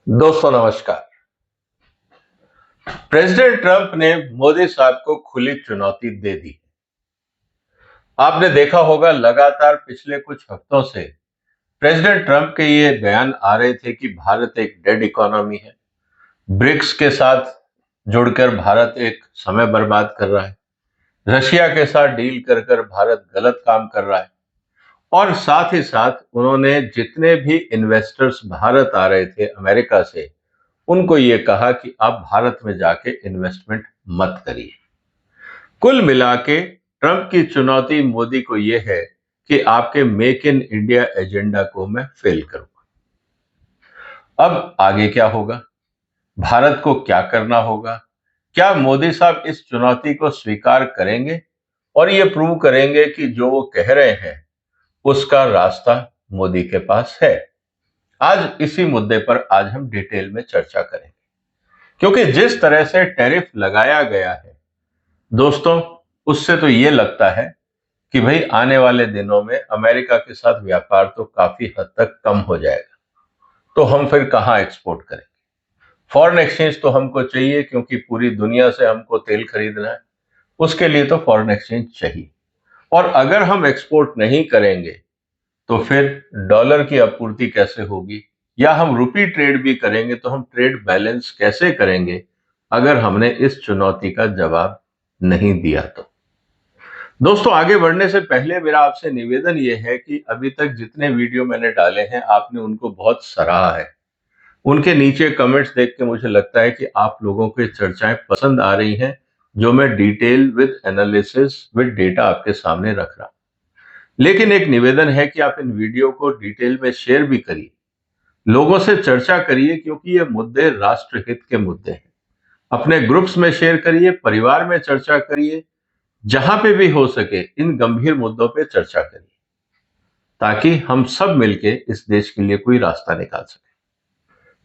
दोस्तों नमस्कार। President Trump ने मोदी साहब को खुली चुनौती दे दी। आपने देखा होगा लगातार पिछले कुछ हफ्तों से प्रेसिडेंट ट्रंप के ये बयान आ रहे थे कि भारत एक डेड इकोनॉमी है। ब्रिक्स के साथ जुड़कर भारत एक समय बर्बाद कर रहा है। रशिया के साथ डील कर कर भारत गलत काम कर रहा है। और साथ ही साथ उन्होंने जितने भी इन्वेस्टर्स भारत आ रहे थे अमेरिका से, उनको ये कहा कि आप भारत में जाके इन्वेस्टमेंट मत करिए। कुल मिला के ट्रंप की चुनौती मोदी को यह है कि आपके मेक इन इंडिया एजेंडा को मैं फेल करूंगा। अब आगे क्या होगा? भारत को क्या करना होगा? क्या मोदी साहब इस चुनौती को स्वीकार करेंगे और ये प्रूव करेंगे कि जो वो कह रहे हैं उसका रास्ता मोदी के पास है? आज इसी मुद्दे पर आज हम डिटेल में चर्चा करेंगे, क्योंकि जिस तरह से टैरिफ लगाया गया है दोस्तों, उससे तो ये लगता है कि भाई आने वाले दिनों में अमेरिका के साथ व्यापार तो काफी हद तक कम हो जाएगा। तो हम फिर कहां एक्सपोर्ट करेंगे? फॉरेन एक्सचेंज तो हमको चाहिए, क्योंकि पूरी दुनिया से हमको तेल खरीदना है। उसके लिए तो फॉरेन एक्सचेंज चाहिए। और अगर हम एक्सपोर्ट नहीं करेंगे तो फिर डॉलर की आपूर्ति कैसे होगी? या हम रुपी ट्रेड भी करेंगे तो हम ट्रेड बैलेंस कैसे करेंगे अगर हमने इस चुनौती का जवाब नहीं दिया तो? दोस्तों आगे बढ़ने से पहले मेरा आपसे निवेदन यह है कि अभी तक जितने वीडियो मैंने डाले हैं आपने उनको बहुत सराहा है। उनके नीचे कमेंट्स देख के मुझे लगता है कि आप लोगों को ये चर्चाएं पसंद आ रही हैं, जो मैं detail with analysis with data आपके सामने रख रहा हूं। लेकिन एक निवेदन है कि आप इन वीडियो को डिटेल में शेयर भी करिए, लोगों से चर्चा करिए, क्योंकि ये मुद्दे राष्ट्रहित के मुद्दे हैं। अपने ग्रुप्स में शेयर करिए, परिवार में चर्चा करिए, जहां पे भी हो सके इन गंभीर मुद्दों पे चर्चा करिए, ताकि हम सब मिलके इस देश के लिए कोई रास्ता निकाल सकें।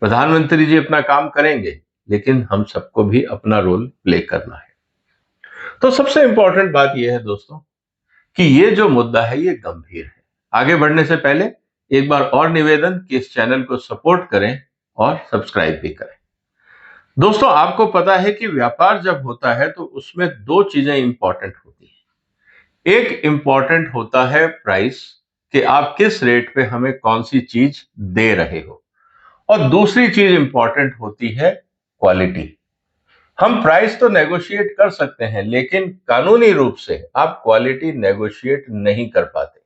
प्रधानमंत्री जी अपना काम करेंगे, लेकिन हम सबको भी अपना रोल प्ले करना है। तो सबसे इंपॉर्टेंट बात यह है दोस्तों कि ये जो मुद्दा है ये गंभीर है। आगे बढ़ने से पहले एक बार और निवेदन कि इस चैनल को सपोर्ट करें और सब्सक्राइब भी करें। दोस्तों आपको पता है कि व्यापार जब होता है तो उसमें दो चीजें इंपॉर्टेंट होती हैं। एक इंपॉर्टेंट होता है प्राइस, कि आप किस रेट पे हमें कौन सी चीज दे रहे हो, और दूसरी चीज इंपॉर्टेंट होती है क्वालिटी। हम प्राइस तो नेगोशिएट कर सकते हैं, लेकिन कानूनी रूप से आप क्वालिटी नेगोशिएट नहीं कर पाते।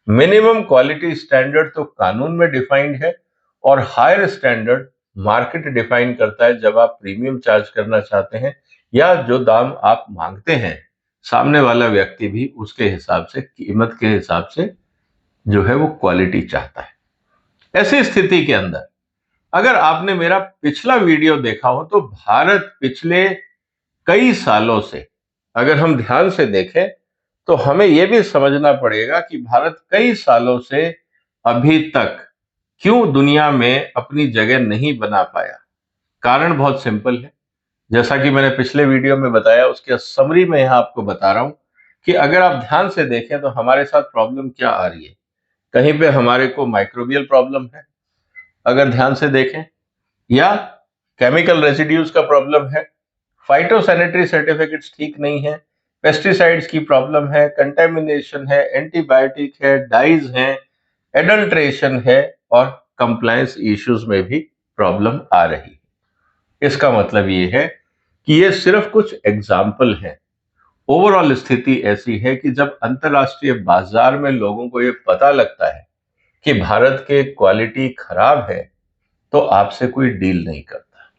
मिनिमम क्वालिटी स्टैंडर्ड तो कानून में डिफाइंड है, और हायर स्टैंडर्ड मार्केट डिफाइन करता है। जब आप प्रीमियम चार्ज करना चाहते हैं या जो दाम आप मांगते हैं, सामने वाला व्यक्ति भी उसके हिसाब से, कीमत के हिसाब से जो है वो क्वालिटी चाहता है। ऐसी स्थिति के अंदर अगर आपने मेरा पिछला वीडियो देखा हो तो भारत पिछले कई सालों से, अगर हम ध्यान से देखें तो हमें यह भी समझना पड़ेगा कि भारत कई सालों से अभी तक क्यों दुनिया में अपनी जगह नहीं बना पाया। कारण बहुत सिंपल है। जैसा कि मैंने पिछले वीडियो में बताया, उसके समरी में यहां आपको बता रहा हूं कि अगर आप ध्यान से देखें तो हमारे साथ प्रॉब्लम क्या आ रही है। कहीं पे हमारे को माइक्रोबियल प्रॉब्लम है अगर ध्यान से देखें, या केमिकल रेसिड्यूज का प्रॉब्लम है, फाइटोसैनिटरी सर्टिफिकेट्स ठीक नहीं है, पेस्टिसाइड्स की प्रॉब्लम है, कंटेमिनेशन है, एंटीबायोटिक है, डाइज है, एडल्ट्रेशन है, और कंप्लायंस इश्यूज में भी प्रॉब्लम आ रही है। इसका मतलब ये है कि ये सिर्फ कुछ एग्जाम्पल हैं। ओवरऑल स्थिति ऐसी है कि जब अंतरराष्ट्रीय बाजार में लोगों को ये पता लगता है कि भारत के क्वालिटी खराब है, तो आपसे कोई डील नहीं करता।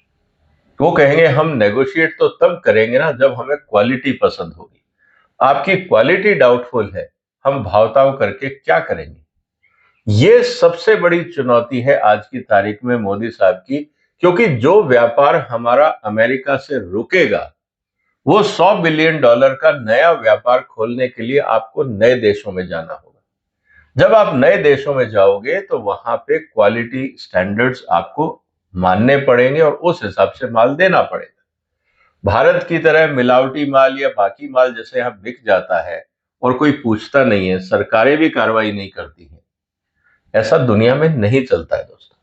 वो कहेंगे हम नेगोशिएट तो तब करेंगे ना जब हमें क्वालिटी पसंद होगी। आपकी क्वालिटी डाउटफुल है, हम भावताव करके क्या करेंगे? ये सबसे बड़ी चुनौती है आज की तारीख में मोदी साहब की, क्योंकि जो व्यापार हमारा अमेरिका से रुकेगा, वो $100 बिलियन का नया व्यापार खोलने के लिए आपको नए देशों में जाना होगा। जब आप नए देशों में जाओगे तो वहां पे क्वालिटी स्टैंडर्ड्स आपको मानने पड़ेंगे और उस हिसाब से माल देना पड़ेगा। भारत की तरह मिलावटी माल या बाकी माल जैसे यहाँ बिक जाता है और कोई पूछता नहीं है, सरकारें भी कार्रवाई नहीं करती हैं, ऐसा दुनिया में नहीं चलता है दोस्तों।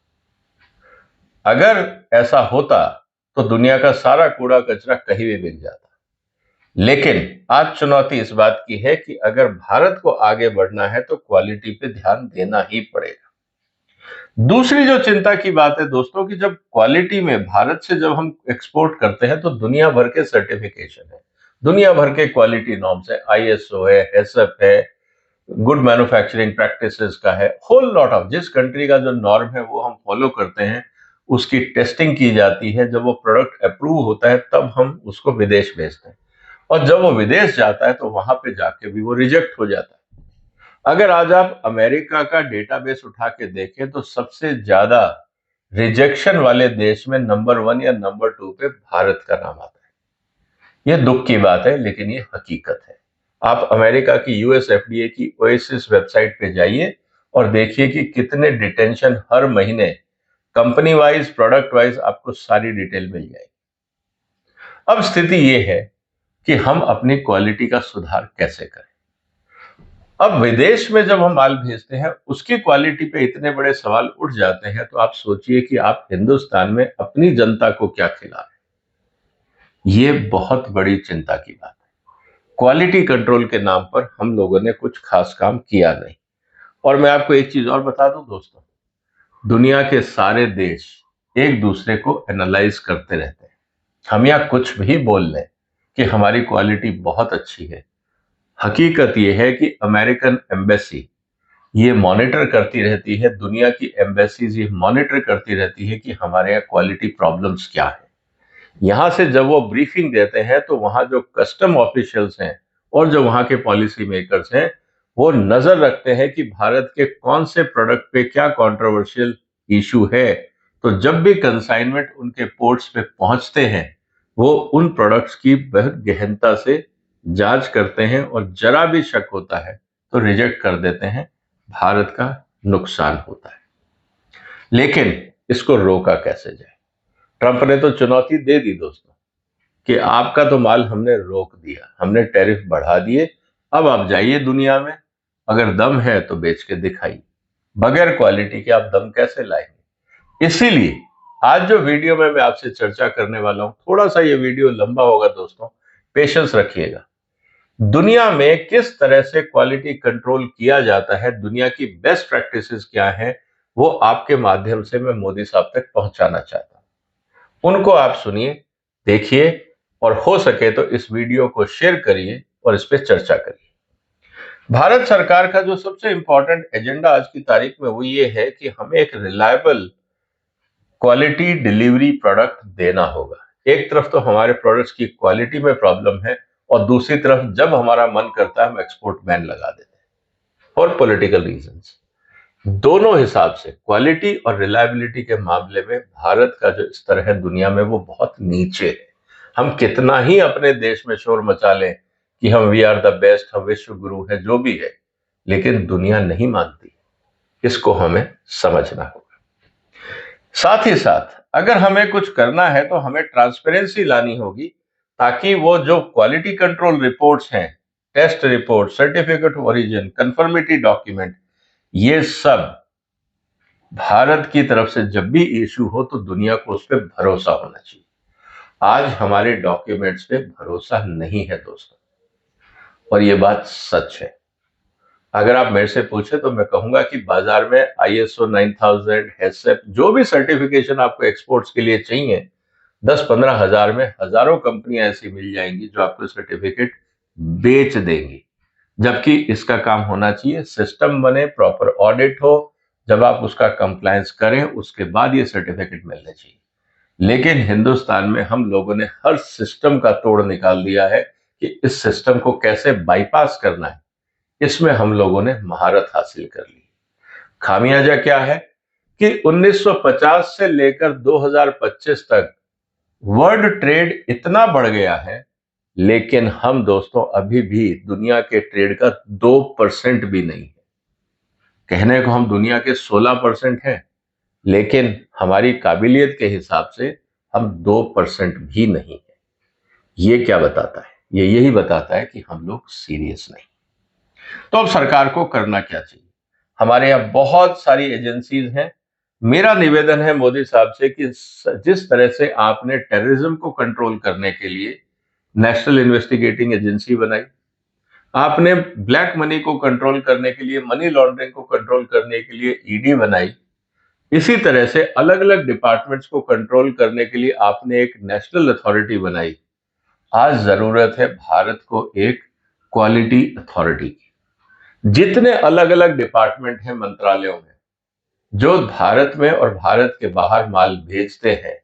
अगर ऐसा होता तो दुनिया का सारा कूड़ा कचरा कहीं भी बिक जाता। लेकिन आज चुनौती इस बात की है कि अगर भारत को आगे बढ़ना है तो क्वालिटी पे ध्यान देना ही पड़ेगा। दूसरी जो चिंता की बात है दोस्तों कि जब क्वालिटी में भारत से जब हम एक्सपोर्ट करते हैं तो दुनिया भर के सर्टिफिकेशन है, दुनिया भर के क्वालिटी नॉर्म्स है, आईएसओ है, एसएफ है, गुड मैन्युफैक्चरिंग प्रैक्टिसेस का है, होल लॉट ऑफ जिस कंट्री का जो नॉर्म है वो हम फॉलो करते हैं, उसकी टेस्टिंग की जाती है। जब वो प्रोडक्ट अप्रूव होता है तब हम उसको विदेश भेजते हैं, और जब वो विदेश जाता है तो वहां पे जाके भी वो रिजेक्ट हो जाता है। अगर आज आप अमेरिका का डेटाबेस उठा के देखें तो सबसे ज्यादा रिजेक्शन वाले देश में नंबर 1 या नंबर 2 पे भारत का नाम आता है। ये दुख की बात है लेकिन ये हकीकत है। आप अमेरिका की यूएस एफडीए की ओएसिस वेबसाइट पे जाइए और देखिए कि कितने डिटेंशन हर महीने कंपनी वाइज प्रोडक्ट वाइज आपको सारी डिटेल मिल जाएगी। अब स्थिति ये है कि हम अपनी क्वालिटी का सुधार कैसे करें। अब विदेश में जब हम माल भेजते हैं उसकी क्वालिटी पे इतने बड़े सवाल उठ जाते हैं तो आप सोचिए कि आप हिंदुस्तान में अपनी जनता को क्या खिला रहे हैं। ये बहुत बड़ी चिंता की बात है। क्वालिटी कंट्रोल के नाम पर हम लोगों ने कुछ खास काम किया नहीं। और मैं आपको एक चीज और बता दूं दोस्तों, दुनिया के सारे देश एक दूसरे को एनालाइज करते रहते हैं। हम यहाँ कुछ भी बोल लें कि हमारी क्वालिटी बहुत अच्छी है, हकीकत यह है कि अमेरिकन एम्बेसी ये मॉनिटर करती रहती है, दुनिया की एम्बेसीज ये मॉनिटर करती रहती है कि हमारे यहाँ क्वालिटी प्रॉब्लम्स क्या है। यहाँ से जब वो ब्रीफिंग देते हैं तो वहाँ जो कस्टम ऑफिशियल्स हैं और जो वहाँ के पॉलिसी मेकर्स हैं वो नजर रखते हैं कि भारत के कौन से प्रोडक्ट पे क्या कंट्रोवर्शियल इशू है। तो जब भी कंसाइनमेंट उनके पोर्ट्स पे पहुंचते हैं वो उन प्रोडक्ट्स की बहुत गहनता से जांच करते हैं और जरा भी शक होता है तो रिजेक्ट कर देते हैं। भारत का नुकसान होता है। लेकिन इसको रोका कैसे जाए। ट्रंप ने तो चुनौती दे दी दोस्तों कि आपका तो माल हमने रोक दिया, हमने टैरिफ बढ़ा दिए, अब आप जाइए दुनिया में, अगर दम है तो बेच के दिखाइए। बगैर क्वालिटी के आप दम कैसे लाएंगे। इसीलिए आज जो वीडियो में मैं आपसे चर्चा करने वाला हूं, थोड़ा सा ये वीडियो लंबा होगा दोस्तों, पेशेंस रखिएगा। दुनिया में किस तरह से क्वालिटी कंट्रोल किया जाता है, दुनिया की बेस्ट प्रैक्टिसेस क्या हैं, वो आपके माध्यम से मैं मोदी साहब तक पहुंचाना चाहता हूं। उनको आप सुनिए, देखिए और हो सके तो इस वीडियो को शेयर करिए और इस पे चर्चा करिए। भारत सरकार का जो सबसे इंपॉर्टेंट एजेंडा आज की तारीख में वो ये है कि हमें एक रिलायबल क्वालिटी डिलीवरी प्रोडक्ट देना होगा। एक तरफ तो हमारे प्रोडक्ट्स की क्वालिटी में प्रॉब्लम है और दूसरी तरफ जब हमारा मन करता है हम एक्सपोर्ट बैन लगा देते हैं फॉर पॉलिटिकल रीजंस। दोनों हिसाब से क्वालिटी और रिलायबिलिटी के मामले में भारत का जो स्तर है दुनिया में वो बहुत नीचे है। हम कितना ही अपने देश में शोर मचा लें कि हम वी आर द बेस्ट, हम विश्व गुरु है, जो भी है, लेकिन दुनिया नहीं मानती। इसको हमें समझना होगा। साथ ही साथ अगर हमें कुछ करना है तो हमें ट्रांसपेरेंसी लानी होगी ताकि वो जो क्वालिटी कंट्रोल रिपोर्ट्स हैं, test report, certificate of origin, conformity document, ये सब भारत की तरफ से जब भी इशू हो तो दुनिया को उस पर भरोसा होना चाहिए। आज हमारे डॉक्यूमेंट्स पे भरोसा नहीं है दोस्तों, और ये बात सच है। अगर आप मेरे से पूछे तो मैं कहूंगा कि बाजार में आईएसओ 9000, हैसएप, जो भी सर्टिफिकेशन आपको एक्सपोर्ट्स के लिए चाहिए, 10-15 हजार में हजारों कंपनियां ऐसी मिल जाएंगी जो आपको सर्टिफिकेट बेच देंगी। जबकि इसका काम होना चाहिए, सिस्टम बने, प्रॉपर ऑडिट हो, जब आप उसका कंप्लायंस करें उसके बाद ये सर्टिफिकेट मिलने चाहिए। लेकिन हिंदुस्तान में हम लोगों ने हर सिस्टम का तोड़ निकाल दिया है कि इस सिस्टम को कैसे बाईपास करना है, इसमें हम लोगों ने महारत हासिल कर ली। खामियाजा क्या है कि 1950 से लेकर 2025 तक वर्ल्ड ट्रेड इतना बढ़ गया है, लेकिन हम दोस्तों अभी भी दुनिया के ट्रेड का 2% भी नहीं है। कहने को हम दुनिया के 16% हैं, लेकिन हमारी काबिलियत के हिसाब से हम 2% भी नहीं है। ये क्या बताता है? ये यही बताता है कि हम लोग सीरियस नहीं। तो अब सरकार को करना क्या चाहिए? हमारे यहाँ बहुत सारी एजेंसीज हैं मेरा निवेदन है मोदी साहब से कि जिस तरह से आपने टेररिज्म को कंट्रोल करने के लिए नेशनल इन्वेस्टिगेटिंग एजेंसी बनाई, आपने ब्लैक मनी को कंट्रोल करने के लिए, मनी लॉन्ड्रिंग को कंट्रोल करने के लिए ईडी बनाई, इसी तरह से अलग अलग डिपार्टमेंट्स को कंट्रोल करने के लिए आपने एक नेशनल अथॉरिटी बनाई। आज जरूरत है भारत को एक क्वालिटी अथॉरिटी की। जितने अलग अलग डिपार्टमेंट हैं मंत्रालयों में जो भारत में और भारत के बाहर माल भेजते हैं,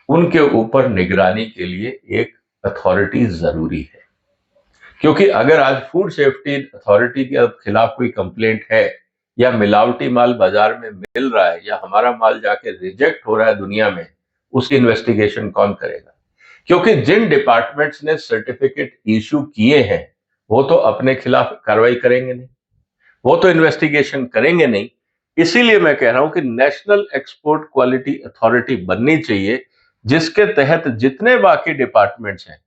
उनके ऊपर निगरानी के लिए एक अथॉरिटी जरूरी है। क्योंकि अगर आज फूड सेफ्टी अथॉरिटी के खिलाफ कोई कंप्लेंट है या मिलावटी माल बाजार में मिल रहा है या हमारा माल जाके रिजेक्ट हो रहा है दुनिया में, उसकी इन्वेस्टिगेशन कौन करेगा? क्योंकि जिन डिपार्टमेंट्स ने सर्टिफिकेट इशू किए हैं वो तो अपने खिलाफ कार्रवाई करेंगे नहीं, वो तो इन्वेस्टिगेशन करेंगे नहीं। इसीलिए मैं कह रहा हूं कि नेशनल एक्सपोर्ट क्वालिटी अथॉरिटी बननी चाहिए, जिसके तहत जितने बाकी डिपार्टमेंट्स हैं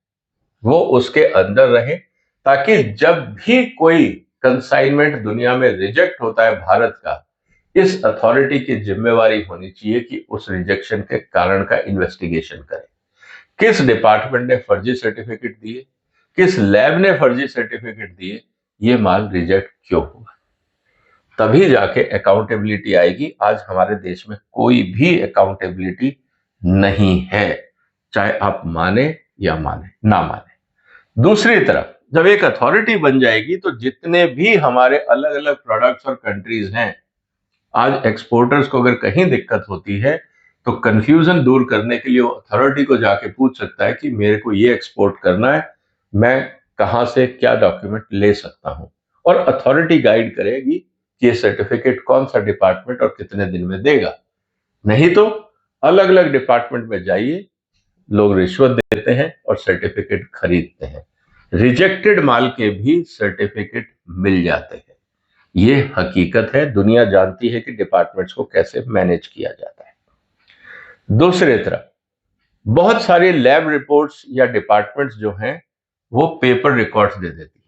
वो उसके अंदर रहे, ताकि जब भी कोई कंसाइनमेंट दुनिया में रिजेक्ट होता है भारत का, इस अथॉरिटी की जिम्मेवारी होनी चाहिए कि उस रिजेक्शन के कारण का इन्वेस्टिगेशन करे। किस डिपार्टमेंट ने फर्जी सर्टिफिकेट दिए, किस लैब ने फर्जी सर्टिफिकेट दिए, ये माल रिजेक्ट क्यों हुआ, तभी जाके अकाउंटेबिलिटी आएगी। आज हमारे देश में कोई भी अकाउंटेबिलिटी नहीं है, चाहे आप माने या माने ना माने। दूसरी तरफ जब एक अथॉरिटी बन जाएगी तो जितने भी हमारे अलग अलग प्रोडक्ट्स और कंट्रीज हैं, आज एक्सपोर्टर्स को अगर कहीं दिक्कत होती है तो कंफ्यूजन दूर करने के लिए वो अथॉरिटी को जाके पूछ सकता है कि मेरे को ये एक्सपोर्ट करना है, मैं कहां से क्या डॉक्यूमेंट ले सकता हूं, और अथॉरिटी गाइड करेगी कि ये सर्टिफिकेट कौन सा डिपार्टमेंट और कितने दिन में देगा। नहीं तो अलग अलग डिपार्टमेंट में जाइए, लोग रिश्वत देते हैं और सर्टिफिकेट खरीदते हैं। रिजेक्टेड माल के भी सर्टिफिकेट मिल जाते हैं। ये हकीकत है, दुनिया जानती है कि डिपार्टमेंट्स को कैसे मैनेज किया जाता है। दूसरी तरफ बहुत सारी लैब रिपोर्ट्स या डिपार्टमेंट्स जो हैं वो पेपर रिकॉर्ड्स दे देती है।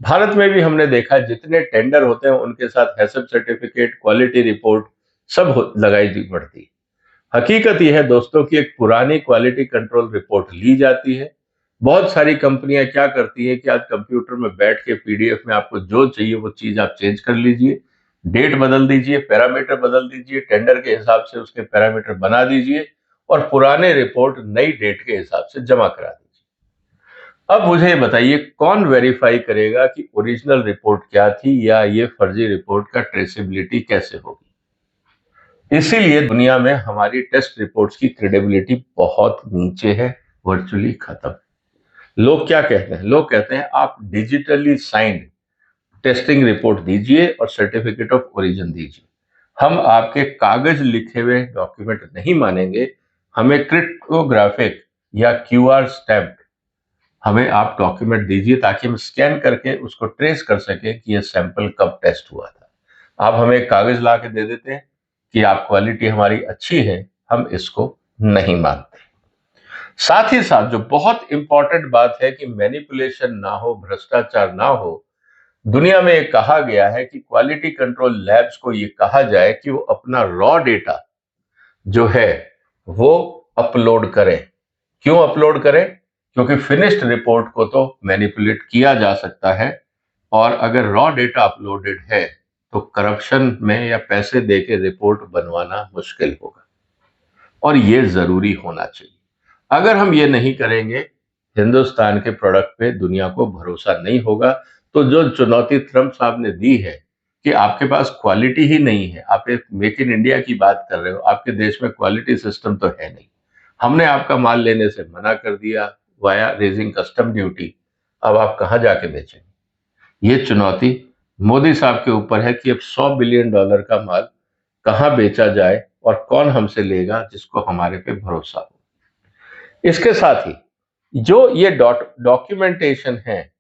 भारत में भी हमने देखा जितने टेंडर होते हैं उनके साथ हैसब सर्टिफिकेट, क्वालिटी रिपोर्ट सब लगाई पड़ती है। हकीकत यह है दोस्तों कि एक पुरानी क्वालिटी कंट्रोल रिपोर्ट ली जाती है। बहुत सारी कंपनियां क्या करती है कि आज कंप्यूटर में बैठ के पीडीएफ में आपको जो चाहिए वो चीज आप चेंज कर लीजिए, डेट बदल दीजिए, पैरामीटर बदल दीजिए, टेंडर के हिसाब से उसके पैरामीटर बना दीजिए और पुराने रिपोर्ट नई डेट के हिसाब से जमा करा दीजिए। अब मुझे बताइए कौन वेरीफाई करेगा कि ओरिजिनल रिपोर्ट क्या थी या ये फर्जी रिपोर्ट का ट्रेसेबिलिटी कैसे होगी? इसीलिए दुनिया में हमारी टेस्ट रिपोर्ट्स की क्रेडिबिलिटी बहुत नीचे है, वर्चुअली खत्म। लोग क्या कहते हैं? लोग कहते हैं आप डिजिटली साइंड टेस्टिंग रिपोर्ट दीजिए और सर्टिफिकेट ऑफ ओरिजिन दीजिए। हम आपके कागज लिखे हुए डॉक्यूमेंट नहीं मानेंगे, हमें क्रिप्टोग्राफिक या क्यूआर स्टैम्प हमें आप डॉक्यूमेंट दीजिए ताकि हम स्कैन करके उसको ट्रेस कर सके कि यह सैंपल कब टेस्ट हुआ था। आप हमें एक कागज ला के दे देते हैं कि आप क्वालिटी हमारी अच्छी है, हम इसको नहीं मानते। साथ ही साथ जो बहुत इंपॉर्टेंट बात है कि मैनिपुलेशन ना हो, भ्रष्टाचार ना हो। दुनिया में ये कहा गया है कि क्वालिटी कंट्रोल लैब्स को ये कहा जाए कि वो अपना रॉ डेटा जो है वो अपलोड करें। क्यों अपलोड करें? क्योंकि फिनिश्ड रिपोर्ट को तो मैनिपुलेट किया जा सकता है, और अगर रॉ डेटा अपलोडेड है तो करप्शन में या पैसे देके रिपोर्ट बनवाना मुश्किल होगा, और ये जरूरी होना चाहिए। अगर हम ये नहीं करेंगे, हिंदुस्तान के प्रोडक्ट पे दुनिया को भरोसा नहीं होगा। तो जो चुनौती ट्रंप साहब ने दी है कि आपके पास क्वालिटी ही नहीं है, आप एक मेक इन इंडिया की बात कर रहे हो, आपके देश में क्वालिटी सिस्टम तो है नहीं, हमने आपका माल लेने से मना कर दिया वाया रेजिंग कस्टम ड्यूटी, अब आप कहां जाके बेचेंगे? ये चुनौती मोदी साहब के ऊपर है कि अब $100 बिलियन का माल कहां बेचा जाए और कौन हमसे लेगा जिसको हमारे पे भरोसा हो। इसके साथ ही जो ये डॉक्यूमेंटेशन है,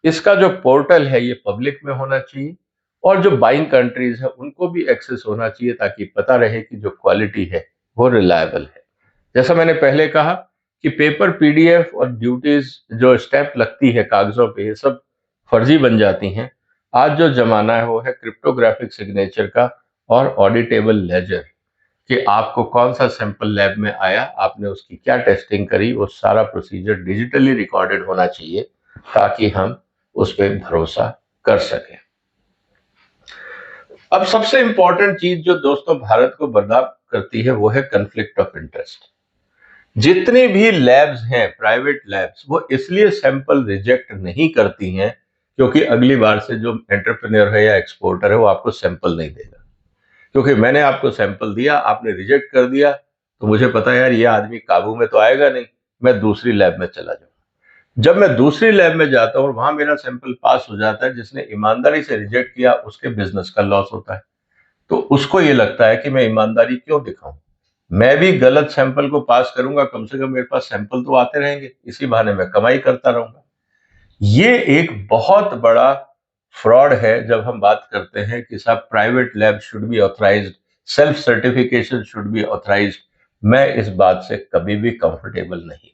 इसका जो पोर्टल है ये पब्लिक में होना चाहिए, और जो बाइंग कंट्रीज है उनको भी एक्सेस होना चाहिए ताकि पता रहे कि जो क्वालिटी है वो रिलायबल है। जैसा मैंने पहले कहा कि पेपर पीडीएफ और ड्यूटीज जो स्टैंप लगती है कागजों पे, ये सब फर्जी बन जाती हैं। आज जो जमाना है वो है क्रिप्टोग्राफिक सिग्नेचर का और ऑडिटेबल लेजर। कि आपको कौन सा सैंपल लैब में आया, आपने उसकी क्या टेस्टिंग करी, वो सारा प्रोसीजर डिजिटली रिकॉर्डेड होना चाहिए ताकि हम उस पर भरोसा कर सकें। अब सबसे इंपॉर्टेंट चीज जो दोस्तों भारत को बर्बाद करती है वो है कन्फ्लिक्ट ऑफ इंटरेस्ट। जितनी भी लैब्स हैं, प्राइवेट लैब्स, वो इसलिए सैंपल रिजेक्ट नहीं करती हैं क्योंकि अगली बार से जो एंटरप्रेन्योर है या एक्सपोर्टर है वो आपको सैंपल नहीं देगा। क्योंकि मैंने आपको सैंपल दिया, आपने रिजेक्ट कर दिया, तो मुझे पता है यार ये आदमी काबू में तो आएगा नहीं, मैं दूसरी लैब में चला जाऊँ। जब मैं दूसरी लैब में जाता हूँ और वहां मेरा सैंपल पास हो जाता है, जिसने ईमानदारी से रिजेक्ट किया उसके बिजनेस का लॉस होता है। तो उसको ये लगता है कि मैं ईमानदारी क्यों दिखाऊं, मैं भी गलत सैंपल को पास करूंगा, कम से कम मेरे पास सैंपल तो आते रहेंगे, इसी बहाने मैं कमाई करता रहूंगा। ये एक बहुत बड़ा फ्रॉड है जब हम बात करते हैं कि साहब private lab should be authorised, self certification should be authorised. मैं इस बात से कभी भी कंफर्टेबल नहीं।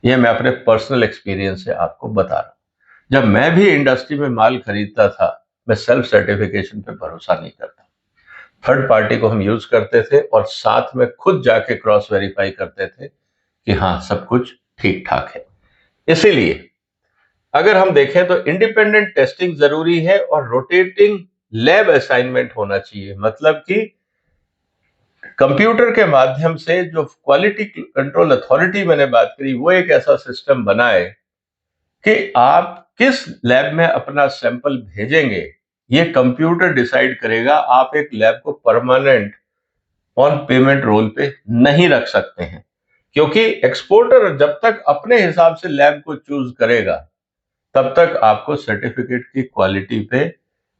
ये मैं अपने पर्सनल एक्सपीरियंस से आपको बता रहा हूं। जब मैं भी इंडस्ट्री में माल खरीदता था, मैं सेल्फ सर्टिफिकेशन पे भरोसा नहीं करता। थर्ड पार्टी को हम यूज करते थे और साथ में खुद जाके क्रॉस वेरीफाई करते थे कि हाँ सब कुछ ठीक ठाक है। इसीलिए अगर हम देखें तो इंडिपेंडेंट टेस्टिंग जरूरी है और रोटेटिंग लैब असाइनमेंट होना चाहिए। मतलब कि कंप्यूटर के माध्यम से जो क्वालिटी कंट्रोल अथॉरिटी मैंने बात करी, वो एक ऐसा सिस्टम बनाए कि आप किस लैब में अपना सैंपल भेजेंगे ये कंप्यूटर डिसाइड करेगा। आप एक लैब को परमानेंट ऑन पेमेंट रोल पे नहीं रख सकते हैं, क्योंकि एक्सपोर्टर जब तक अपने हिसाब से लैब को चूज करेगा तब तक आपको सर्टिफिकेट की क्वालिटी पे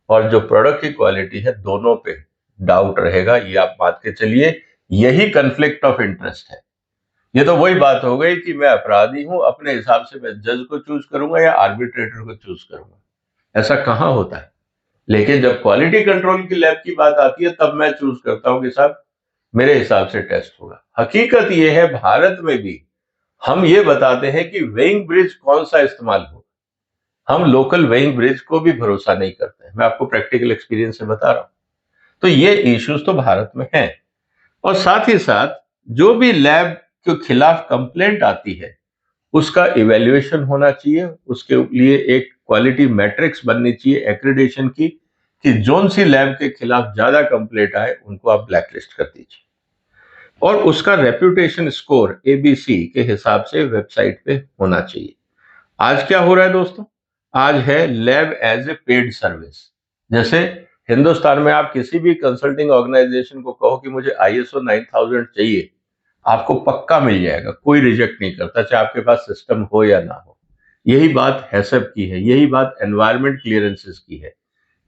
और जो प्रोडक्ट की क्वालिटी है दोनों पे डाउट रहेगा। ये आप मान के चलिए, यही कन्फ्लिक्ट ऑफ इंटरेस्ट है। ये तो वही बात हो गई कि मैं अपराधी हूं, अपने हिसाब से मैं जज को चूज करूंगा या आर्बिट्रेटर को चूज करूंगा। ऐसा कहां होता है। लेकिन जब क्वालिटी कंट्रोल की लैब की बात आती है तब मैं चूज करता हूं कि साहब मेरे हिसाब से टेस्ट होगा। हकीकत यह है भारत में भी हम ये बताते हैं कि वेइंग ब्रिज कौन सा इस्तेमाल हो, हम लोकल वेइंग ब्रिज को भी भरोसा नहीं करते हैं। मैं आपको प्रैक्टिकल एक्सपीरियंस से बता रहा हूं। तो ये इश्यूज तो भारत में हैं। और साथ ही साथ जो भी लैब के खिलाफ कंप्लेंट आती है उसका इवैल्यूएशन होना चाहिए, उसके लिए एक क्वालिटी मैट्रिक्स बननी चाहिए एक्रीडेशन की, कि जोन सी लैब के खिलाफ ज्यादा कंप्लेंट आए उनको आप ब्लैकलिस्ट कर दीजिए। और उसका रेप्यूटेशन स्कोर एबीसी के हिसाब से वेबसाइट पे होना चाहिए। आज क्या हो रहा है दोस्तों, आज है lab as a paid service. जैसे हिंदुस्तान में आप किसी भी कंसल्टिंग ऑर्गेनाइजेशन को कहो कि मुझे आईएसओ 9000 चाहिए, आपको पक्का मिल जाएगा, कोई रिजेक्ट नहीं करता, चाहे आपके पास सिस्टम हो या ना हो। यही बात हैसब की है, यही बात एनवायरमेंट क्लियरेंसेस की है,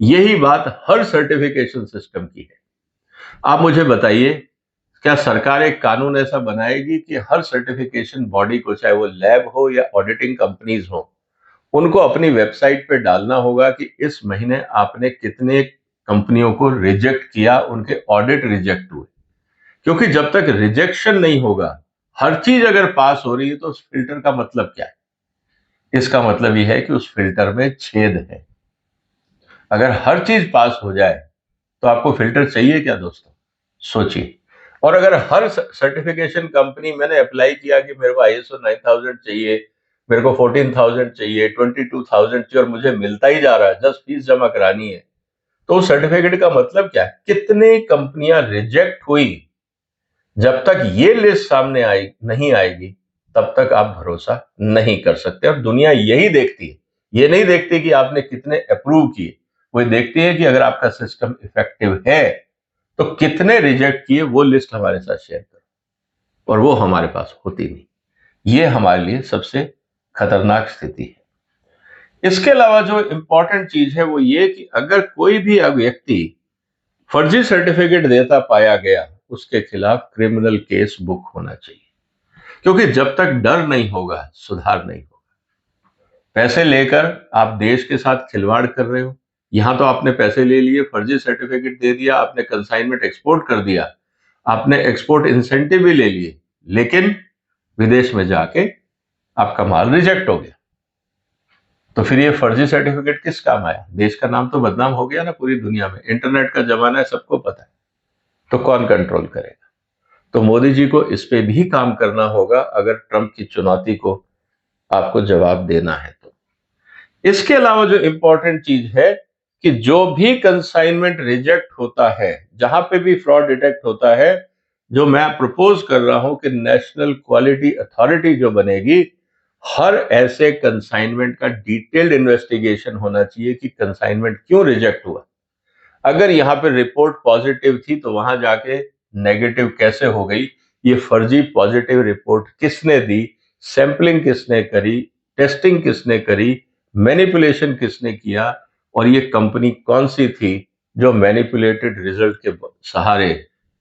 यही बात हर सर्टिफिकेशन सिस्टम की है। आप मुझे बताइए, क्या सरकार एक कानून ऐसा बनाएगी कि हर सर्टिफिकेशन बॉडी को, चाहे वो लैब हो या ऑडिटिंग कंपनीज हो, उनको अपनी वेबसाइट पे डालना होगा कि इस महीने आपने कितने कंपनियों को रिजेक्ट किया, उनके ऑडिट रिजेक्ट हुए। क्योंकि जब तक रिजेक्शन नहीं होगा, हर चीज अगर पास हो रही है तो उस फिल्टर का मतलब क्या है। इसका मतलब यह है कि उस फिल्टर में छेद है। अगर हर चीज पास हो जाए तो आपको फिल्टर चाहिए क्या दोस्तों, सोचिए। और अगर हर सर्टिफिकेशन कंपनी, मैंने अप्लाई किया कि मेरे को आईएसओ 9000 चाहिए, मेरे को 14000 चाहिए, 22000 चाहिए, और मुझे मिलता ही जा रहा है, जस्ट फीस जमा करानी है, तो सर्टिफिकेट का मतलब क्या है, कितनी कंपनियां रिजेक्ट हुई। जब तक ये लिस्ट सामने नहीं आएगी तब तक आप भरोसा नहीं कर सकते। और दुनिया यही देखती है, ये नहीं देखती कि आपने कितने अप्रूव किए, वो देखती है कि अगर आपका सिस्टम इफेक्टिव है तो कितने रिजेक्ट किए वो लिस्ट हमारे साथ शेयर करो। और वो हमारे पास होती नहीं। ये हमारे लिए सबसे खतरनाक स्थिति है। इसके अलावा जो इंपॉर्टेंट चीज है वो ये कि अगर कोई भी व्यक्ति फर्जी सर्टिफिकेट देता पाया गया, उसके खिलाफ क्रिमिनल केस बुक होना चाहिए। क्योंकि जब तक डर नहीं होगा सुधार नहीं होगा। पैसे लेकर आप देश के साथ खिलवाड़ कर रहे हो। यहां तो आपने पैसे ले लिए, फर्जी सर्टिफिकेट दे दिया, आपने कंसाइनमेंट एक्सपोर्ट कर दिया, आपने एक्सपोर्ट इंसेंटिव भी ले लिए, लेकिन विदेश में जाके आपका माल रिजेक्ट हो गया। तो फिर ये फर्जी सर्टिफिकेट किस काम आया, देश का नाम तो बदनाम हो गया ना पूरी दुनिया में। इंटरनेट का जमाना है, सबको पता है। तो कौन कंट्रोल करेगा? तो मोदी जी को इस पे भी काम करना होगा अगर ट्रंप की चुनौती को आपको जवाब देना है तो। इसके अलावा जो इंपॉर्टेंट चीज है कि जो भी कंसाइनमेंट रिजेक्ट होता है, जहां पे भी फ्रॉड डिटेक्ट होता है, जो मैं प्रपोज कर रहा हूं कि नेशनल क्वालिटी अथॉरिटी जो बनेगी, हर ऐसे कंसाइनमेंट का डिटेल्ड इन्वेस्टिगेशन होना चाहिए कि कंसाइनमेंट क्यों रिजेक्ट हुआ। अगर यहाँ पे रिपोर्ट पॉजिटिव थी तो वहां जाके नेगेटिव कैसे हो गई, ये फर्जी पॉजिटिव रिपोर्ट किसने दी, सैंपलिंग किसने करी, टेस्टिंग किसने करी, मैनिपुलेशन किसने किया, और ये कंपनी कौन सी थी जो मैनिपुलेटेड रिजल्ट के सहारे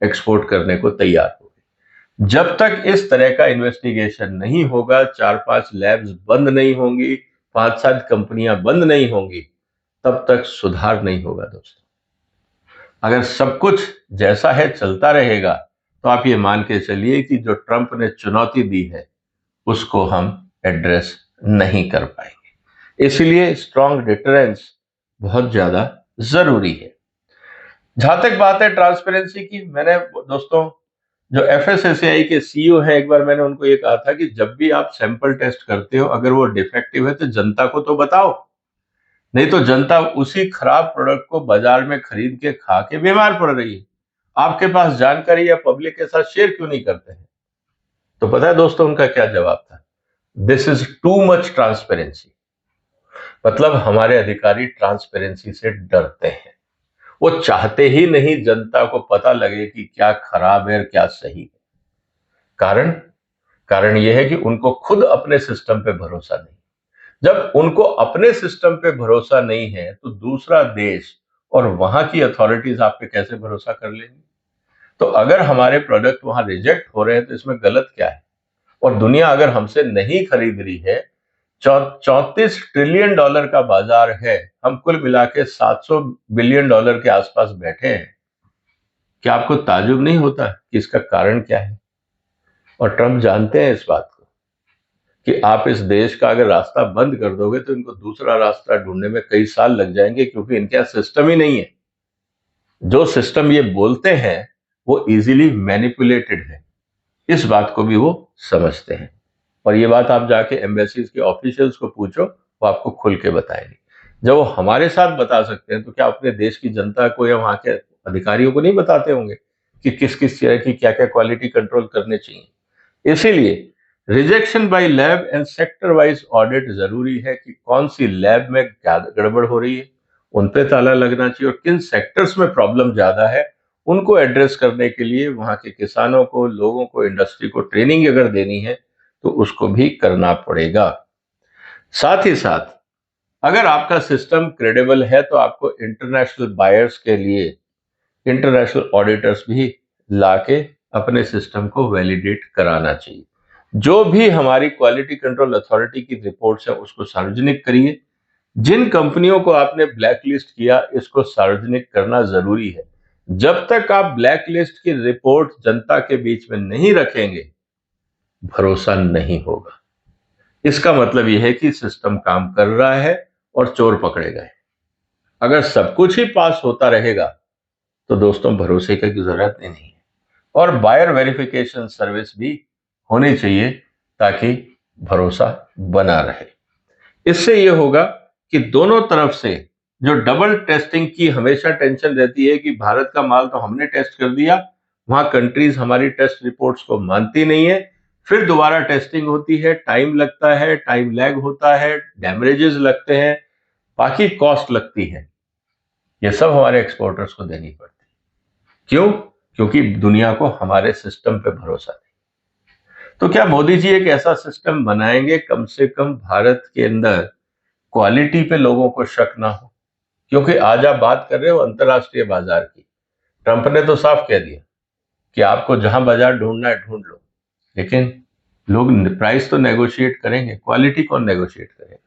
एक्सपोर्ट करने को तैयार हो गई। जब तक इस तरह का इन्वेस्टिगेशन नहीं होगा, 4-5 लैब्स बंद नहीं होंगी, 5-7 कंपनियां बंद नहीं होंगी, तब तक सुधार नहीं होगा दोस्तों। अगर सब कुछ जैसा है चलता रहेगा तो आप ये मान के चलिए कि जो ट्रंप ने चुनौती दी है उसको हम एड्रेस नहीं कर पाएंगे। इसलिए स्ट्रांग डिटरेंस बहुत ज्यादा जरूरी है। जहां तक बात है ट्रांसपेरेंसी की, मैंने दोस्तों जो एफएसएसएआई के सीईओ हैं, एक बार मैंने उनको ये कहा था कि जब भी आप सैंपल टेस्ट करते हो, अगर वो डिफेक्टिव है तो जनता को तो बताओ, नहीं तो जनता उसी खराब प्रोडक्ट को बाजार में खरीद के खा के बीमार पड़ रही है। आपके पास जानकारी या पब्लिक के साथ शेयर क्यों नहीं करते हैं? तो पता है दोस्तों उनका क्या जवाब था? This is too much transparency. मतलब हमारे अधिकारी ट्रांसपेरेंसी से डरते हैं, वो चाहते ही नहीं जनता को पता लगे कि क्या खराब है और क्या सही है। कारण कारण यह है कि उनको खुद अपने सिस्टम पे भरोसा नहीं। जब उनको अपने सिस्टम पे भरोसा नहीं है तो दूसरा देश और वहां की अथॉरिटीज आप पे कैसे भरोसा कर लेंगी? तो अगर हमारे प्रोडक्ट वहां रिजेक्ट हो रहे हैं तो इसमें गलत क्या है? और दुनिया अगर हमसे नहीं खरीद रही है, 34 ट्रिलियन डॉलर का बाजार है, हम कुल मिला के 700 बिलियन डॉलर के आसपास बैठे हैं, क्या आपको ताजुब नहीं होता कि इसका कारण क्या है? और ट्रंप जानते हैं इस बात को कि आप इस देश का अगर रास्ता बंद कर दोगे तो इनको दूसरा रास्ता ढूंढने में कई साल लग जाएंगे, क्योंकि इनके यहाँ सिस्टम ही नहीं है। जो सिस्टम ये बोलते हैं वो इजीली मैनिपुलेटेड है, इस बात को भी वो समझते हैं। और ये बात आप जाके एम्बेसीज के ऑफिशियल्स को पूछो, वो आपको खुल के बताएंगे। जब वो हमारे साथ बता सकते हैं तो क्या अपने देश की जनता को या वहां के अधिकारियों को नहीं बताते होंगे कि किस किस तरह की क्या क्या क्वालिटी कंट्रोल करने चाहिए? इसीलिए rejection by lab and sector wise audit जरूरी है कि कौन सी लैब में क्या गड़बड़ हो रही है, उन पे ताला लगना चाहिए, और किन सेक्टर्स में प्रॉब्लम ज्यादा है उनको एड्रेस करने के लिए वहां के किसानों को, लोगों को, इंडस्ट्री को ट्रेनिंग अगर देनी है तो उसको भी करना पड़ेगा। साथ ही साथ अगर आपका सिस्टम क्रेडिबल है तो आपको इंटरनेशनल बायर्स के लिए इंटरनेशनल ऑडिटर्स भी लाके अपने सिस्टम को वैलिडेट कराना चाहिए। जो भी हमारी क्वालिटी कंट्रोल अथॉरिटी की रिपोर्ट्स है उसको सार्वजनिक करिए। जिन कंपनियों को आपने ब्लैक लिस्ट किया इसको सार्वजनिक करना जरूरी है। जब तक आप ब्लैक लिस्ट की रिपोर्ट जनता के बीच में नहीं रखेंगे, भरोसा नहीं होगा। इसका मतलब यह है कि सिस्टम काम कर रहा है और चोर पकड़े गए। अगर सब कुछ ही पास होता रहेगा तो दोस्तों भरोसे की जरूरत ही नहीं है। और बायर वेरिफिकेशन सर्विस भी होनी चाहिए ताकि भरोसा बना रहे। इससे यह होगा कि दोनों तरफ से जो डबल टेस्टिंग की हमेशा टेंशन रहती है कि भारत का माल तो हमने टेस्ट कर दिया, वहां कंट्रीज हमारी टेस्ट रिपोर्ट्स को मानती नहीं है, फिर दोबारा टेस्टिंग होती है, टाइम लगता है, टाइम लैग होता है, डैमेजेस लगते हैं, बाकी कॉस्ट लगती है, ये सब हमारे एक्सपोर्टर्स को देनी पड़ती है। क्यों? क्योंकि दुनिया को हमारे सिस्टम पे भरोसा नहीं। तो क्या मोदी जी एक ऐसा सिस्टम बनाएंगे कम से कम भारत के अंदर क्वालिटी पे लोगों को शक ना हो? क्योंकि आज आप बात कर रहे हो अंतरराष्ट्रीय बाजार की। ट्रंप ने तो साफ कह दिया कि आपको जहां बाजार ढूंढना है ढूंढ लो, लेकिन लोग प्राइस तो नेगोशिएट करेंगे, क्वालिटी कौन नेगोशिएट करेगा?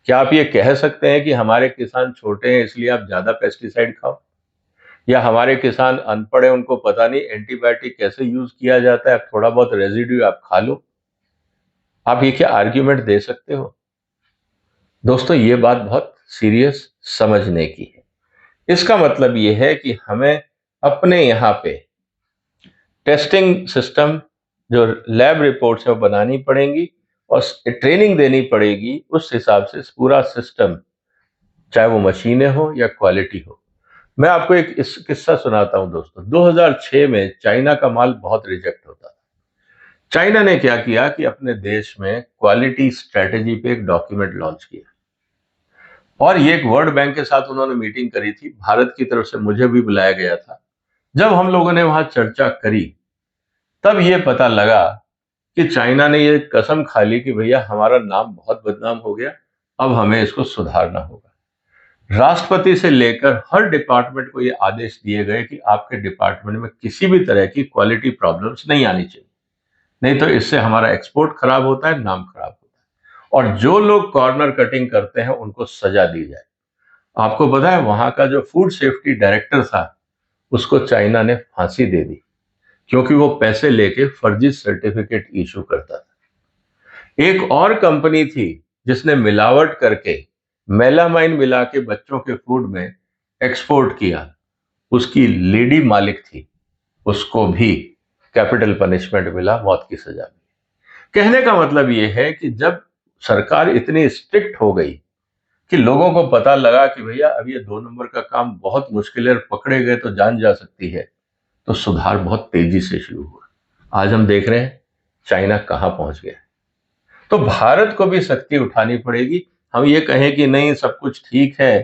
क्या आप ये कह सकते हैं कि हमारे किसान छोटे हैं इसलिए आप ज्यादा पेस्टिसाइड खाओ, या हमारे किसान अनपढ़ हैं उनको पता नहीं एंटीबायोटिक कैसे यूज किया जाता है, थोड़ा बहुत रेजिड्यू आप खा लो? आप ये क्या आर्ग्यूमेंट दे सकते हो? दोस्तों ये बात बहुत सीरियस समझने की है। इसका मतलब ये है कि हमें अपने यहाँ पे टेस्टिंग सिस्टम जो लैब रिपोर्ट्स है वो बनानी पड़ेंगी और ट्रेनिंग देनी पड़ेगी उस हिसाब से पूरा सिस्टम, चाहे वो मशीनें हो या क्वालिटी हो। मैं आपको एक इस किस्सा सुनाता हूं दोस्तों। 2006 में चाइना का माल बहुत रिजेक्ट होता था। चाइना ने क्या किया कि अपने देश में क्वालिटी स्ट्रेटेजी पे एक डॉक्यूमेंट लॉन्च किया और ये एक वर्ल्ड बैंक के साथ उन्होंने मीटिंग करी थी। भारत की तरफ से मुझे भी बुलाया गया था। जब हम लोगों ने वहां चर्चा करी तब ये पता लगा कि चाइना ने ये कसम खा ली कि भैया हमारा नाम बहुत बदनाम हो गया, अब हमें इसको सुधारना होगा। राष्ट्रपति से लेकर हर डिपार्टमेंट को ये आदेश दिए गए कि आपके डिपार्टमेंट में किसी भी तरह की क्वालिटी प्रॉब्लम्स नहीं आनी चाहिए, नहीं तो इससे हमारा एक्सपोर्ट खराब होता है, नाम खराब होता है, और जो लोग कॉर्नर कटिंग करते हैं उनको सजा दी जाए। आपको पता है वहां का जो फूड सेफ्टी डायरेक्टर था उसको चाइना ने फांसी दे दी क्योंकि वो पैसे लेके फर्जी सर्टिफिकेट इशू करता था। एक और कंपनी थी जिसने मिलावट करके मेलामाइन मिला के बच्चों के फूड में एक्सपोर्ट किया, उसकी लेडी मालिक थी, उसको भी कैपिटल पनिशमेंट मिला, मौत की सजा मिली। कहने का मतलब यह है कि जब सरकार इतनी स्ट्रिक्ट हो गई कि लोगों को पता लगा कि भैया अब ये 2 नंबर का काम बहुत मुश्किल है, पकड़े गए तो जान जा सकती है, तो सुधार बहुत तेजी से शुरू हुआ। आज हम देख रहे हैं चाइना कहां पहुंच गया। तो भारत को भी सख्ती उठानी पड़ेगी। हम ये कहें कि नहीं सब कुछ ठीक है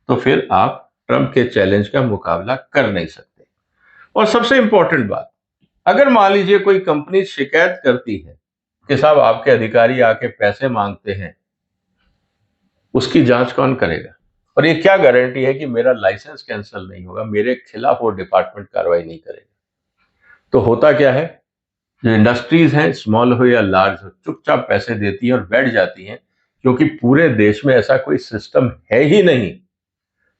तो फिर आप ट्रंप के चैलेंज का मुकाबला कर नहीं सकते। और सबसे इंपॉर्टेंट बात, अगर मान लीजिए कोई कंपनी शिकायत करती है कि साहब आपके अधिकारी आके पैसे मांगते हैं, उसकी जांच कौन करेगा? और ये क्या गारंटी है कि मेरा लाइसेंस कैंसिल नहीं होगा, मेरे खिलाफ वो डिपार्टमेंट कार्रवाई नहीं करेगा? तो होता क्या है, जो इंडस्ट्रीज हैं स्मॉल हो या लार्ज हो, चुपचाप पैसे देती हैं और बैठ जाती हैं क्योंकि पूरे देश में ऐसा कोई सिस्टम है ही नहीं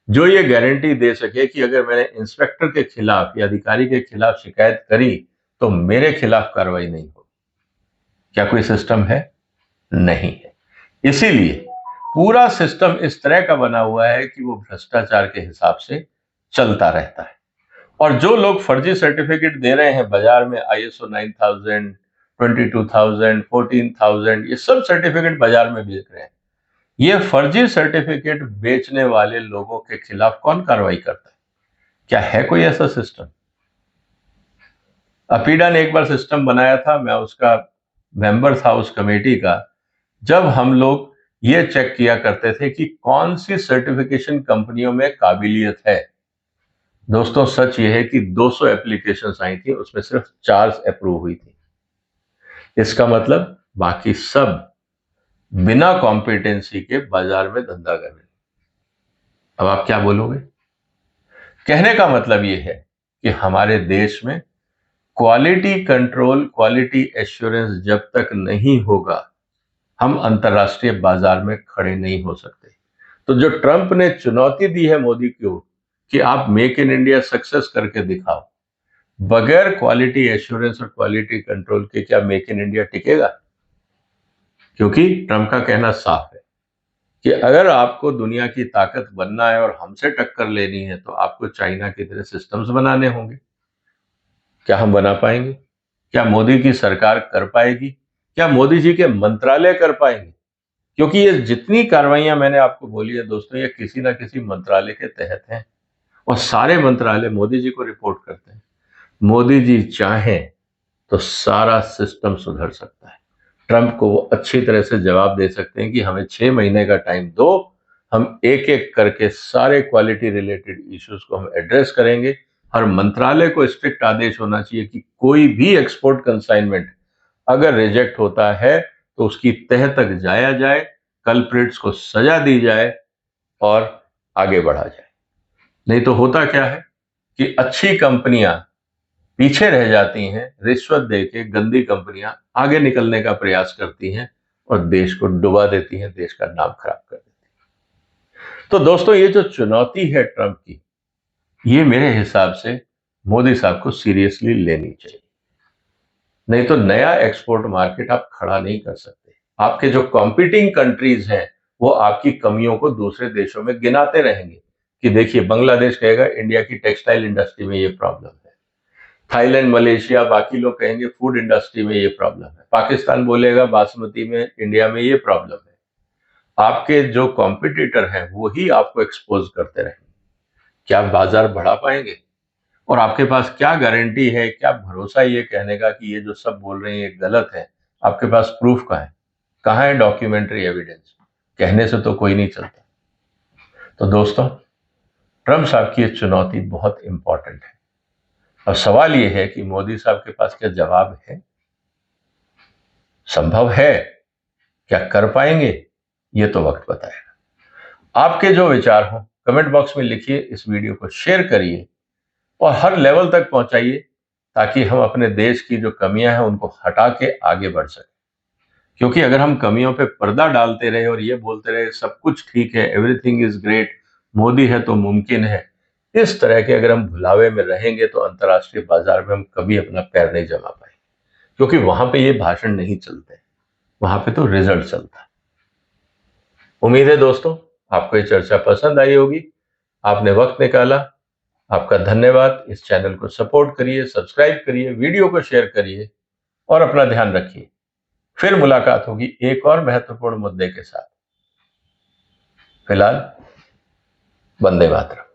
जो ये गारंटी दे सके कि अगर मैंने इंस्पेक्टर के खिलाफ या अधिकारी के खिलाफ शिकायत करी तो मेरे खिलाफ कार्रवाई नहीं होगी। क्या कोई सिस्टम है? नहीं है। इसीलिए पूरा सिस्टम इस तरह का बना हुआ है कि वो भ्रष्टाचार के हिसाब से चलता रहता है। और जो लोग फर्जी सर्टिफिकेट दे रहे हैं बाजार में, ISO 9000, 22,000, 14,000, ये सब सर्टिफिकेट बाजार में बेच रहे हैं। ये फर्जी सर्टिफिकेट बेचने वाले लोगों के खिलाफ कौन कार्रवाई करता है? क्या है कोई ऐसा सिस्टम? अपीडा ने एक बार सिस्टम बनाया था, मैं उसका मेंबर था उस कमेटी का। जब हम लोग ये चेक किया करते थे कि कौन सी सर्टिफिकेशन कंपनियों में काबिलियत है, दोस्तों सच ये है कि 200 एप्लीकेशंस आई थी, उसमें सिर्फ 4 अप्रूव हुई थी। इसका मतलब बाकी सब बिना कॉम्पिटेंसी के बाजार में धंधा कर रहे हैं। अब आप क्या बोलोगे? कहने का मतलब ये है कि हमारे देश में क्वालिटी कंट्रोल, क्वालिटी एश्योरेंस जब तक नहीं होगा, हम अंतर्राष्ट्रीय बाजार में खड़े नहीं हो सकते। तो जो ट्रंप ने चुनौती दी है मोदी को कि आप मेक इन इंडिया सक्सेस करके दिखाओ, बगैर क्वालिटी एश्योरेंस और क्वालिटी कंट्रोल के क्या मेक इन इंडिया टिकेगा? क्योंकि ट्रंप का कहना साफ है कि अगर आपको दुनिया की ताकत बनना है और हमसे टक्कर लेनी है तो आपको चाइना की तरह सिस्टम्स बनाने होंगे। क्या हम बना पाएंगे? क्या मोदी की सरकार कर पाएगी? क्या मोदी जी के मंत्रालय कर पाएंगे? क्योंकि ये जितनी कार्रवाइयां मैंने आपको बोली है दोस्तों, ये किसी ना किसी मंत्रालय के तहत हैं और सारे मंत्रालय मोदी जी को रिपोर्ट करते हैं। मोदी जी चाहें तो सारा सिस्टम सुधर सकता है। ट्रंप को वो अच्छी तरह से जवाब दे सकते हैं कि हमें 6 महीने का टाइम दो, हम एक एक करके सारे क्वालिटी रिलेटेड इश्यूज को हम एड्रेस करेंगे। हर मंत्रालय को स्ट्रिक्ट आदेश होना चाहिए कि कोई भी एक्सपोर्ट कंसाइनमेंट अगर रिजेक्ट होता है तो उसकी तह तक जाया जाए, कल्प्रिट्स को सजा दी जाए और आगे बढ़ा जाए। नहीं तो होता क्या है कि अच्छी कंपनियां पीछे रह जाती हैं, रिश्वत देके गंदी कंपनियां आगे निकलने का प्रयास करती हैं और देश को डुबा देती हैं, देश का नाम खराब कर देती हैं। तो दोस्तों ये जो चुनौती है ट्रंप की, ये मेरे हिसाब से मोदी साहब को सीरियसली लेनी चाहिए। नहीं तो नया एक्सपोर्ट मार्केट आप खड़ा नहीं कर सकते। आपके जो कॉम्पिटिंग कंट्रीज हैं वो आपकी कमियों को दूसरे देशों में गिनाते रहेंगे कि देखिए बांग्लादेश कहेगा इंडिया की टेक्सटाइल इंडस्ट्री में ये प्रॉब्लम है। थाईलैंड, मलेशिया, बाकी लोग कहेंगे फूड इंडस्ट्री में ये प्रॉब्लम है। पाकिस्तान बोलेगा बासमती में, इंडिया में ये प्रॉब्लम है। आपके जो कॉम्पिटिटर हैं वो ही आपको एक्सपोज करते रहेंगे। क्या आप बाजार बढ़ा पाएंगे? और आपके पास क्या गारंटी है, क्या भरोसा ये कहने का कि ये जो सब बोल रहे हैं ये गलत है? आपके पास प्रूफ कहाँ है? कहाँ है डॉक्यूमेंट्री एविडेंस? कहने से तो कोई नहीं चलता। तो दोस्तों, ट्रम्प साहब की ये चुनौती बहुत इंपॉर्टेंट है। अब सवाल ये है कि मोदी साहब के पास क्या जवाब है? संभव है? क्या कर पाएंगे? ये तो वक्त बताएगा। आपके जो विचार हो कमेंट बॉक्स में लिखिए, इस वीडियो को शेयर करिए और हर लेवल तक पहुंचाइए, ताकि हम अपने देश की जो कमियां हैं उनको हटा के आगे बढ़ सकें। क्योंकि अगर हम कमियों पे पर्दा डालते रहे और ये बोलते रहे सब कुछ ठीक है, एवरीथिंग इज ग्रेट, मोदी है तो मुमकिन है, इस तरह के अगर हम भुलावे में रहेंगे तो अंतर्राष्ट्रीय बाजार में हम कभी अपना पैर नहीं जमा पाएंगे। क्योंकि वहां पे ये भाषण नहीं चलते, वहां पे तो रिजल्ट चलता है। उम्मीद है दोस्तों आपको ये चर्चा पसंद आई होगी। आपने वक्त निकाला, आपका धन्यवाद। इस चैनल को सपोर्ट करिए, सब्सक्राइब करिए, वीडियो को शेयर करिए और अपना ध्यान रखिए। फिर मुलाकात होगी एक और महत्वपूर्ण मुद्दे के साथ। फिलहाल वंदे मातरम।